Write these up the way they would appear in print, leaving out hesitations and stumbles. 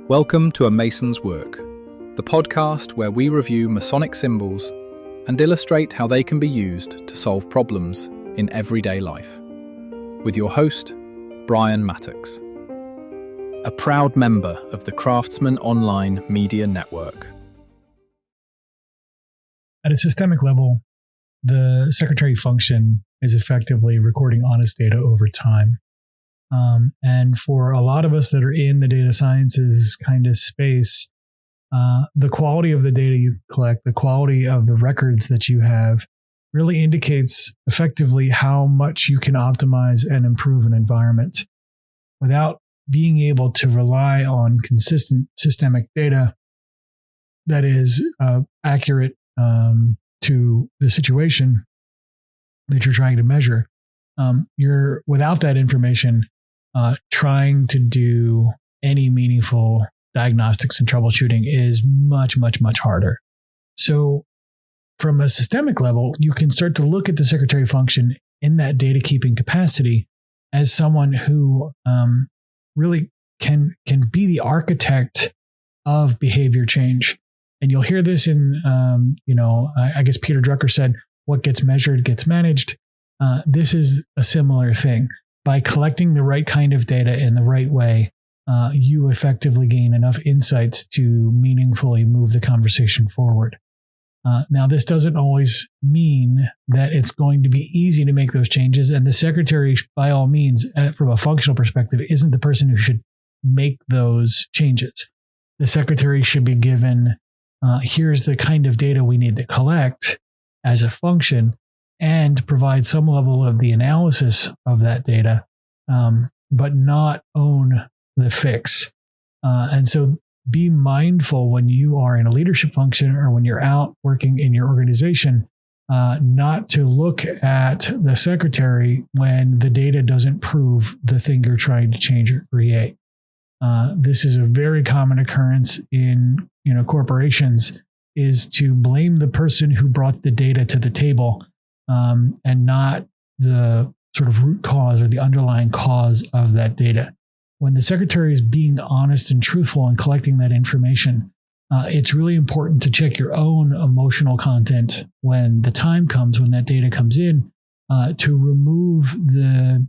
Welcome to A Mason's Work, the podcast where we review Masonic symbols and illustrate how they can be used to solve problems in everyday life. With your host, Brian Mattox, a proud member of the Craftsman Online Media Network. At a systemic level, the secretary function is effectively recording honest data over time. And for a lot of us that are in the data sciences kind of space, the quality of the data you collect, the quality of the records that you have really indicates effectively how much you can optimize and improve an environment without being able to rely on consistent systemic data that is accurate to the situation that you're trying to measure. You're without that information, trying to do any meaningful diagnostics and troubleshooting is much, much, much harder. So from a systemic level, you can start to look at the secretary function in that data keeping capacity as someone who really can be the architect of behavior change. And you'll hear this in, I guess Peter Drucker said, what gets measured gets managed. This is a similar thing. By collecting the right kind of data in the right way, you effectively gain enough insights to meaningfully move the conversation forward. Now, this doesn't always mean that it's going to be easy to make those changes. And the secretary, by all means, from a functional perspective, isn't the person who should make those changes. The secretary should be given, here's the kind of data we need to collect as a function, and provide some level of the analysis of that data, but not own the fix. And so be mindful when you are in a leadership function or when you're out working in your organization, not to look at the secretary when the data doesn't prove the thing you're trying to change or create. This is a very common occurrence in corporations, is to blame the person who brought the data to the table, and not the sort of root cause or the underlying cause of that data. When the secretary is being honest and truthful and collecting that information, it's really important to check your own emotional content when the time comes, when that data comes in, to remove the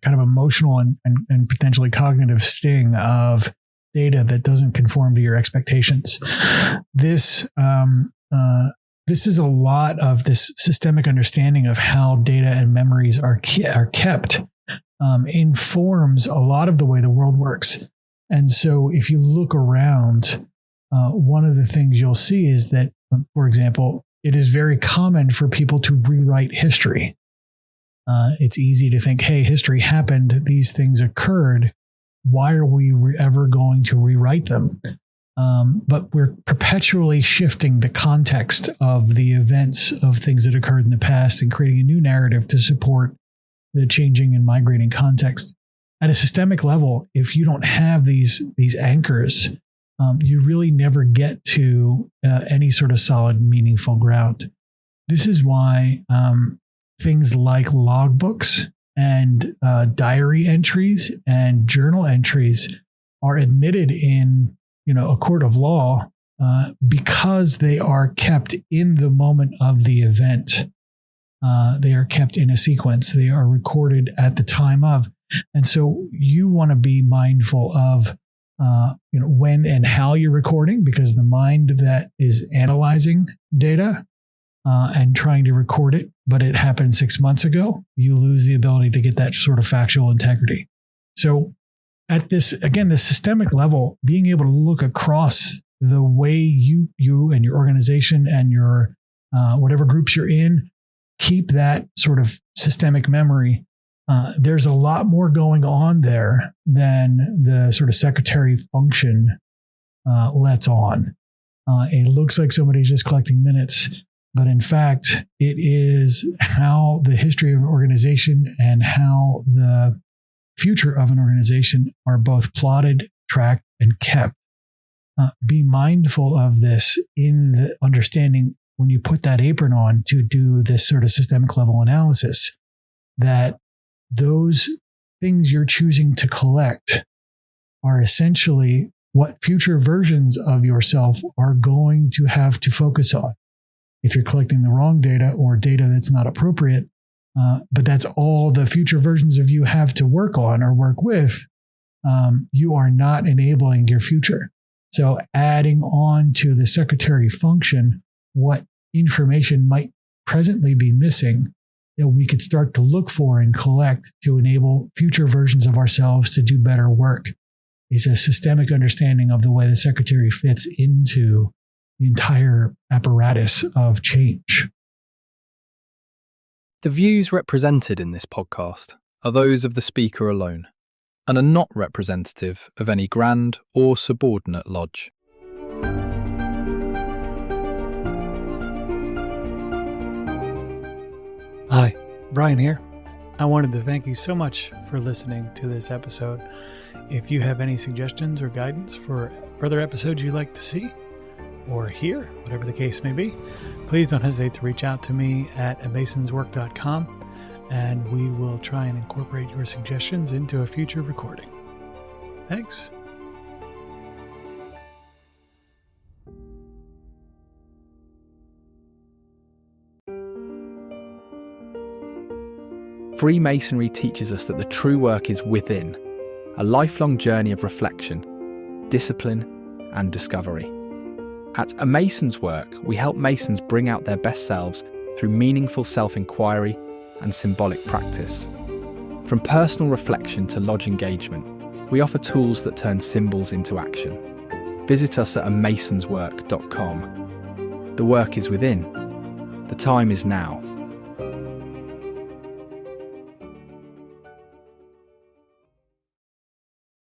kind of emotional and potentially cognitive sting of data that doesn't conform to your expectations. This is a lot of this systemic understanding of how data and memories are kept, informs a lot of the way the world works. And so if you look around, one of the things you'll see is that, for example, it is very common for people to rewrite history. It's easy to think, hey, history happened, these things occurred. Why are we ever going to rewrite them? But we're perpetually shifting the context of the events of things that occurred in the past and creating a new narrative to support the changing and migrating context. At a systemic level, if you don't have these anchors, you really never get to any sort of solid, meaningful ground. This is why things like logbooks and diary entries and journal entries are admitted in a court of law, because they are kept in the moment of the event. They are kept in a sequence. They are recorded at the time of. And so you want to be mindful of, when and how you're recording, because the mind that is analyzing data and trying to record it, but it happened 6 months ago, you lose the ability to get that sort of factual integrity. So at this, again, the systemic level, being able to look across the way you and your organization and your whatever groups you're in, keep that sort of systemic memory. There's a lot more going on there than the sort of secretary function lets on. It looks like somebody's just collecting minutes, but in fact, it is how the history of an organization and how the future of an organization are both plotted, tracked, and kept. Be mindful of this in the understanding when you put that apron on to do this sort of systemic level analysis, that those things you're choosing to collect are essentially what future versions of yourself are going to have to focus on. If you're collecting the wrong data or data that's not appropriate, but that's all the future versions of you have to work on or work with, you are not enabling your future. So adding on to the secretary function what information might presently be missing that we could start to look for and collect to enable future versions of ourselves to do better work is a systemic understanding of the way the secretary fits into the entire apparatus of change. The views represented in this podcast are those of the speaker alone and are not representative of any grand or subordinate lodge. Hi, Brian here. I wanted to thank you so much for listening to this episode. If you have any suggestions or guidance for further episodes you'd like to see or hear, whatever the case may be, please don't hesitate to reach out to me at amasonswork.com, and we will try and incorporate your suggestions into a future recording. Thanks. Freemasonry teaches us that the true work is within, a lifelong journey of reflection, discipline, and discovery. At A Mason's Work, we help Masons bring out their best selves through meaningful self-inquiry and symbolic practice. From personal reflection to lodge engagement, we offer tools that turn symbols into action. Visit us at amasonswork.com. The work is within. The time is now.